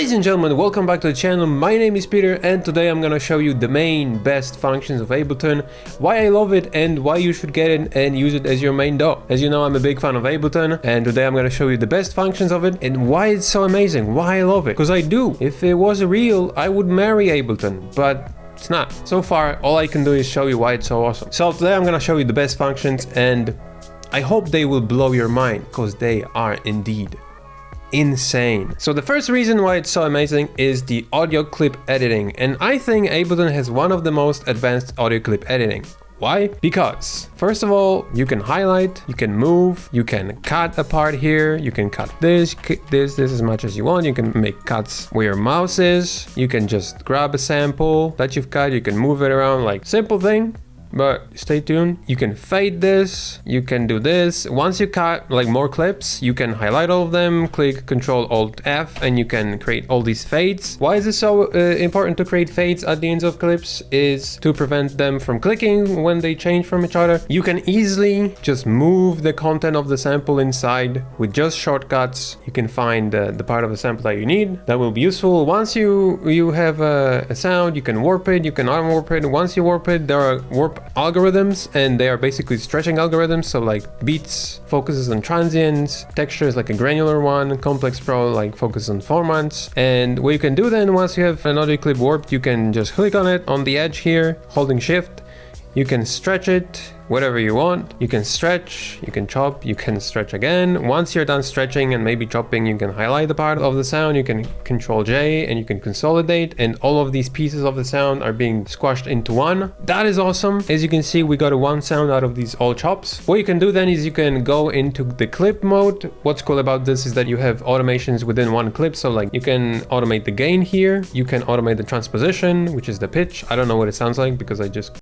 Ladies and gentlemen, welcome back to the channel. My name is Peter and today I'm gonna show you the main best functions of Ableton, why I love it and why you should get it and use it as your main DAW. As you know, I'm a big fan of Ableton and today I'm gonna show you the best functions of it and why it's so amazing, why I love it. Because I do. If it was real, I would marry Ableton, but it's not. So far, all I can do is show you why it's so awesome. So today I'm gonna show you the best functions and I hope they will blow your mind because they are indeed insane. So the first reason why it's so amazing is the audio clip editing, and I think Ableton has one of the most advanced audio clip editing. Why? Because first of all, you can highlight, you can move, you can cut a part here, you can cut this as much as you want, you can make cuts where your mouse is, you can just grab a sample that you've cut, you can move it around, like simple thing. But stay tuned. You can fade this, you can do this. Once you cut like more clips, you can highlight all of them, click Ctrl-Alt-F and you can create all these fades. Why is it so important to create fades at the ends of clips? Is to prevent them from clicking when they change from each other. You can easily just move the content of the sample inside with just shortcuts. You can find the part of the sample that you need. That will be useful. Once you have a sound, you can warp it, you can unwarp it. Once you warp it, there are warp algorithms and they are basically stretching algorithms. So like beats focuses on transients, texture is like a granular one, complex pro like focuses on formats. And what you can do then, once you have an audio clip warped, you can just click on it on the edge here, holding shift. You can stretch it whatever you want. You can stretch, you can chop, you can stretch again. Once you're done stretching and maybe chopping, you can highlight the part of the sound, you can Ctrl-J and you can consolidate, and all of these pieces of the sound are being squashed into one. That is awesome. As you can see, we got a one sound out of these all chops. What you can do then is you can go into the clip mode. What's cool about this is that you have automations within one clip. So like you can automate the gain here, you can automate the transposition, which is the pitch. I don't know what it sounds like because I just...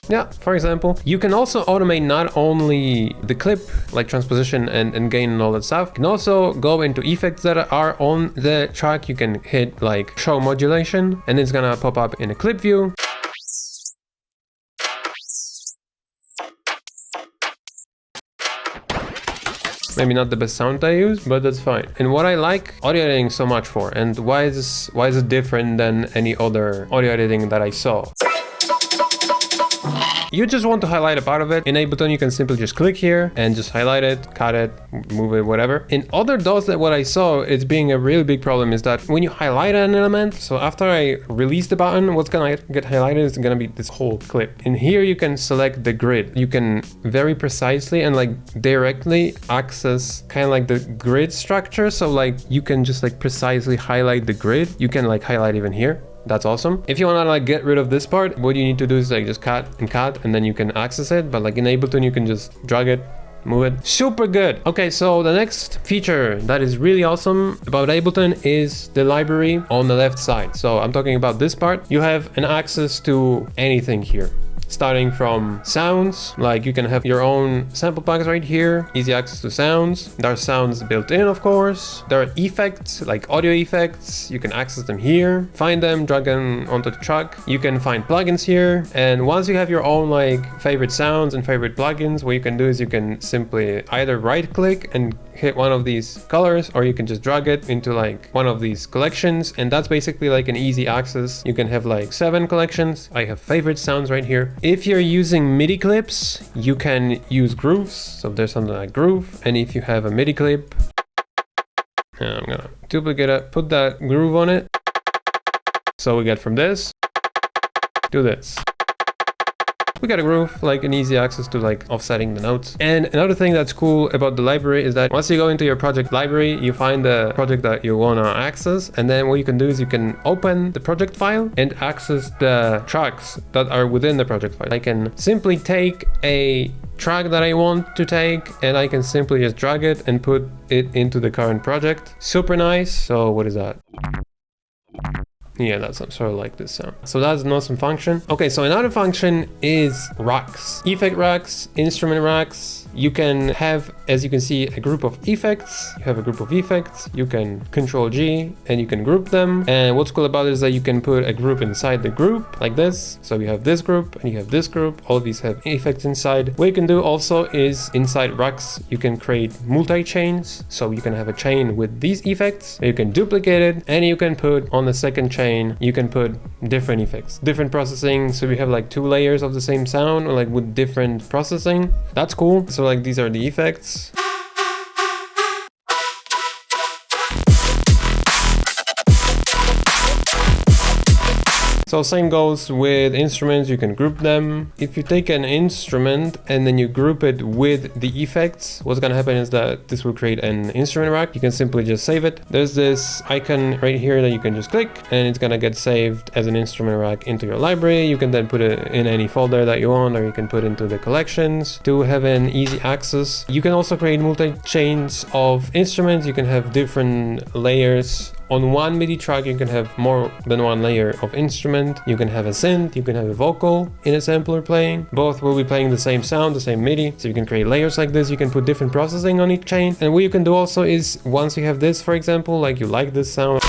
Yeah, for example, you can also automate not only the clip, like transposition and gain and all that stuff. You can also go into effects that are on the track. You can hit like show modulation and it's gonna pop up in a clip view. Maybe not the best sound I use, but that's fine. And what I like audio editing so much for, and why is it different than any other audio editing that I saw? You just want to highlight a part of it. In Ableton, you can simply just click here and just highlight it, cut it, move it, whatever. In other DAWs, that what I saw it's being a really big problem is that when you highlight an element, so after I release the button, what's gonna get highlighted is gonna be this whole clip. In here, you can select the grid. You can very precisely and like directly access kind of like the grid structure. So like you can just like precisely highlight the grid. You can like highlight even here. That's awesome. If you want to like get rid of this part, what you need to do is like just cut and then you can access it. But like in Ableton, you can just drag it, move it. Super good. Okay, so the next feature that is really awesome about Ableton is the library on the left side. So I'm talking about this part. You have an access to anything here. Starting from sounds, like you can have your own sample packs right here, easy access to sounds. There are sounds built in, of course. There are effects, like audio effects. You can access them here, find them, drag them onto the track. You can find plugins here. And once you have your own like favorite sounds and favorite plugins, what you can do is you can simply either right click and hit one of these colors, or you can just drag it into like one of these collections. And that's basically like an easy access. You can have like 7 collections. I have favorite sounds right here. If you're using MIDI clips, you can use grooves. So there's something like groove. And if you have a MIDI clip, I'm gonna duplicate it, put that groove on it. So we get from this to this. We got a groove, like an easy access to like offsetting the notes. And another thing that's cool about the library is that once you go into your project library, you find the project that you want to access. And then what you can do is you can open the project file and access the tracks that are within the project file. I can simply take a track that I want to take and I can simply just drag it and put it into the current project. Super nice. So what is that? Yeah, that's sort of like this sound. So that's an awesome function. Okay, so another function is racks. Effect racks, instrument racks. you can have, as you can see, a group of effects. You have a group of effects, you can Control G and you can group them. And what's cool about it is that you can put a group inside the group like this. So you have this group and you have this group. All of these have effects inside. What you can do also is inside racks, you can create multi-chains. So you can have a chain with these effects, you can duplicate it, and you can put on the second chain, you can put different effects, different processing. So we have like 2 layers of the same sound, or like with different processing. That's cool. So like these are the effects. So same goes with instruments, you can group them. If you take an instrument and then you group it with the effects, what's gonna happen is that this will create an instrument rack. You can simply just save it. There's this icon right here that you can just click and it's gonna get saved as an instrument rack into your library. You can then put it in any folder that you want, or you can put it into the collections to have an easy access. You can also create multi-chains of instruments. You can have different layers. On one MIDI track, you can have more than one layer of instrument. You can have a synth, you can have a vocal in a sampler playing. Both will be playing the same sound, the same MIDI. So you can create layers like this. You can put different processing on each chain. And what you can do also is, once you have this, for example, like you like this sound.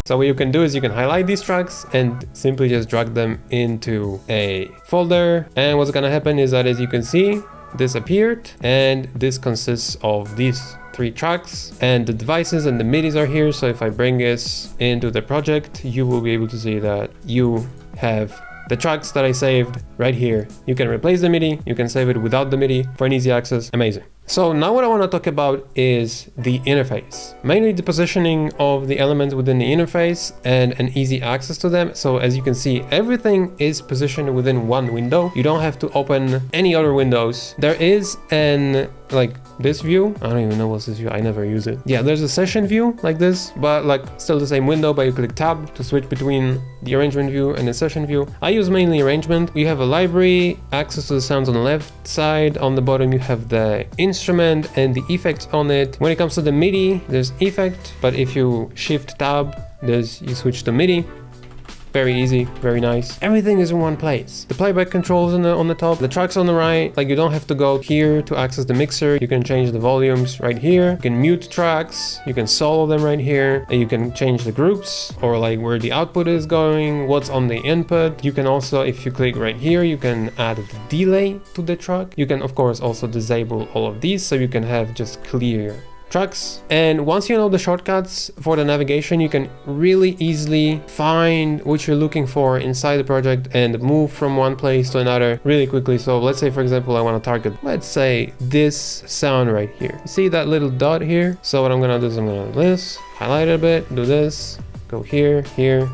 So what you can do is you can highlight these tracks and simply just drag them into a folder. And what's gonna happen is that, as you can see, this appeared, and this consists of these 3 tracks, and the devices and the MIDIs are here. So if I bring this into the project, you will be able to see that you have the tracks that I saved right here. You can replace the MIDI, you can save it without the MIDI for an easy access. Amazing. So now what I want to talk about is the interface, mainly the positioning of the elements within the interface and an easy access to them. So as you can see, everything is positioned within one window. You don't have to open any other windows. There is an, like this view, I don't even know what's this view, I never use it. Yeah, there's a session view like this, but like still the same window, but you click tab to switch between the arrangement view and the session view. I use mainly arrangement. You have a library, access to the sounds on the left side. On the bottom you have the instrument and the effects on it. When it comes to the MIDI, there's effect, but if you shift tab, you switch to MIDI. Very easy, very nice. Everything is in one place. The playback controls on the top, the tracks on the right. Like you don't have to go here to access the mixer. You can change the volumes right here. You can mute tracks. You can solo them right here. And you can change the groups, or like where the output is going, what's on the input. You can also, if you click right here, you can add the delay to the track. You can of course also disable all of these, so you can have just clear tracks. And once you know the shortcuts for the navigation, you can really easily find what you're looking for inside the project and move from one place to another really quickly. So let's say, for example, I want to target, let's say, this sound right here. See that little dot here? So what I'm gonna do is I'm gonna do this, highlight it a bit, do this, go here, here,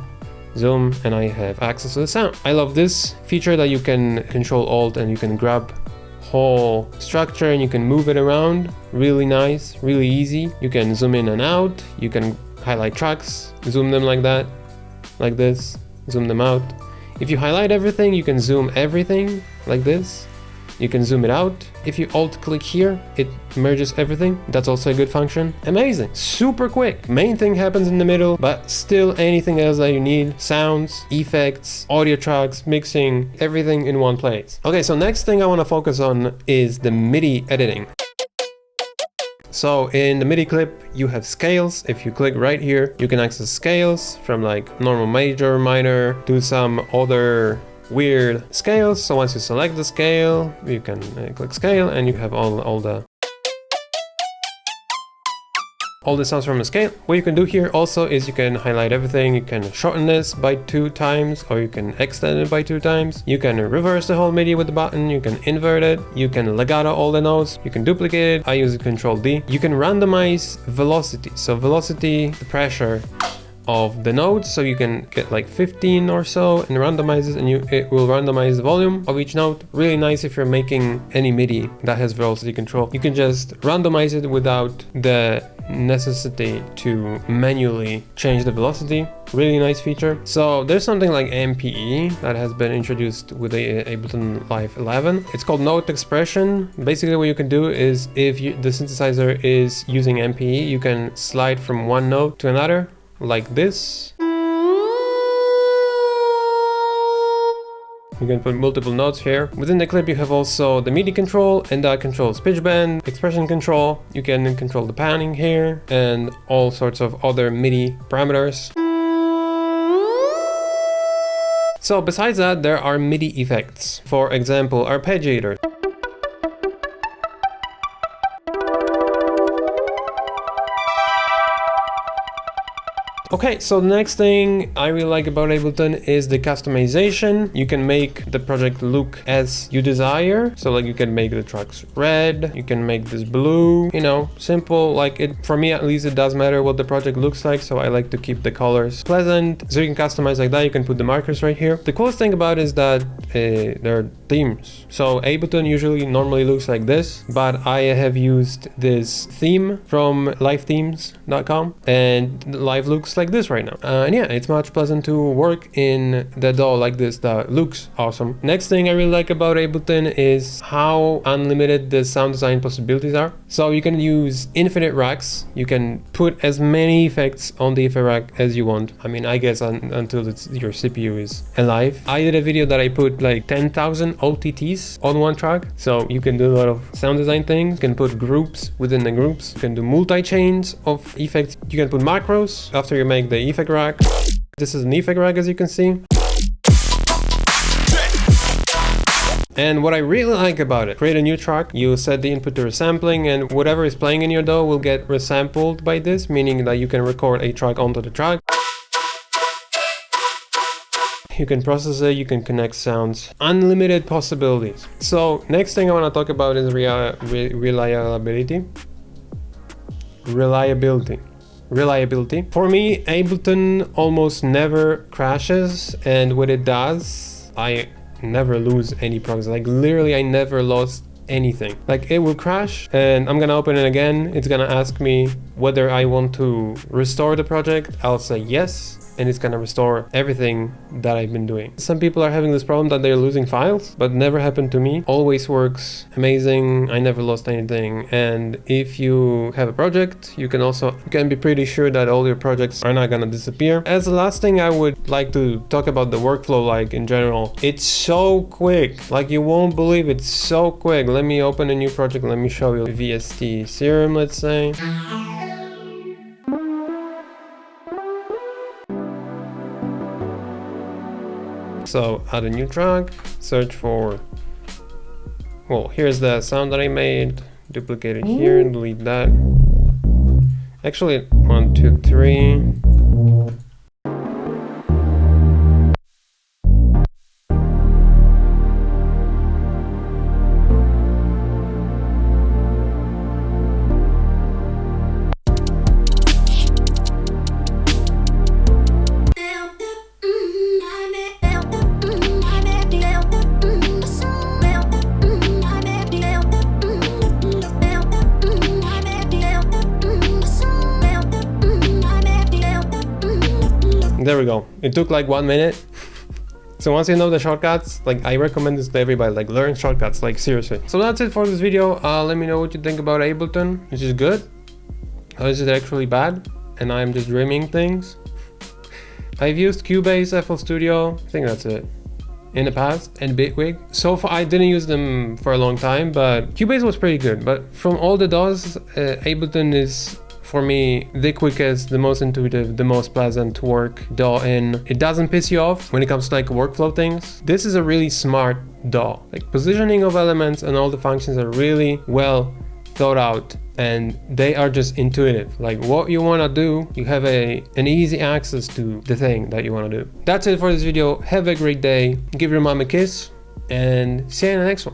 zoom, and I have access to the sound. I love this feature that you can Control Alt and you can grab whole structure and you can move it around. Really nice, really easy. You can zoom in and out. You can highlight tracks, zoom them like that, like this, zoom them out. If you highlight everything, you can zoom everything like this. You can zoom it out. If you alt click here, it merges everything. That's also a good function. Amazing, super quick. Main thing happens in the middle, but still anything else that you need, sounds, effects, audio tracks, mixing, everything in one place. Okay, so next thing I want to focus on is the MIDI editing. So in the MIDI clip, you have scales. If you click right here, you can access scales from like normal, major, minor, to some other weird scales. So once you select the scale, you can click scale and you have all the sounds from a scale. What you can do here also is you can highlight everything. You can shorten this by 2 times, or you can extend it by 2 times. You can reverse the whole MIDI with the button. You can invert it. You can legato all the notes. You can duplicate it. I use Control D. You can randomize velocity. So velocity, the pressure of the notes, so you can get like 15 or so and randomize it, and it will randomize the volume of each note. Really nice if you're making any MIDI that has velocity control. You can just randomize it without the necessity to manually change the velocity. Really nice feature. So there's something like MPE that has been introduced with the Ableton Live 11. It's called note expression. Basically what you can do is, if the synthesizer is using MPE, you can slide from one note to another You can put multiple notes here. Within the clip you have also the MIDI control, and that controls pitch bend, expression control. You can control the panning here and all sorts of other MIDI parameters. So besides that, there are MIDI effects. For example, arpeggiator. Okay, so the next thing I really like about Ableton is the customization. You can make the project look as you desire. So like you can make the tracks red, you can make this blue, you know, simple. Like it, for me at least, it does matter what the project looks like. So I like to keep the colors pleasant. So you can customize like that. You can put the markers right here. The coolest thing about it is that there are themes. So Ableton normally looks like this, but I have used this theme from livethemes.com, and live looks like this right now. And yeah, it's much pleasant to work in the DAW like this. That looks awesome. Next thing I really like about Ableton is how unlimited the sound design possibilities are. So you can use infinite racks. You can put as many effects on the effect rack as you want. I mean, I guess until your CPU is alive. I did a video that I put like 10,000 OTTs on one track. So you can do a lot of sound design things. You can put groups within the groups. You can do multi-chains of effects. You can put macros after you make the effect rack. This is an effect rack, as you can see. And what I really like about it, create a new track, you set the input to resampling, and whatever is playing in your DAW will get resampled by this, meaning that you can record a track onto the track. You can process it, you can connect sounds, unlimited possibilities. So next thing I want to talk about is reliability. For me, Ableton almost never crashes, and when it does, I never lose any progress. Like literally I never lost anything. Like it will crash and I'm gonna open it again. It's gonna ask me whether I want to restore the project. I'll say yes, and it's gonna restore everything that I've been doing. Some people are having this problem that they're losing files, but never happened to me. Always works amazing. I never lost anything. And if you have a project, you can be pretty sure that all your projects are not gonna disappear. As the last thing, I would like to talk about the workflow, like in general. It's so quick, like you won't believe it's so quick. Let me open a new project. Let me show you VST Serum, let's say. So add a new track, search for, well, here's the sound that I made, duplicate it here, delete that. Actually, 1, 2, 3. There we go. It took like 1 minute. So once you know the shortcuts, like I recommend this to everybody, like learn shortcuts, like seriously. So that's it for this video. Let me know what you think about Ableton. Is it good? Or is it actually bad? And I'm just dreaming things? I've used Cubase, FL Studio, I think that's it, in the past, and Bitwig. So far, I didn't use them for a long time, but Cubase was pretty good. But from all the DAWs, Ableton is, for me, the quickest, the most intuitive, the most pleasant to work DAW in. It doesn't piss you off when it comes to like workflow things. This is a really smart DAW. Like positioning of elements and all the functions are really well thought out, and they are just intuitive. Like what you want to do, you have an easy access to the thing that you want to do. That's it for this video. Have a great day. Give your mom a kiss, and see you in the next one.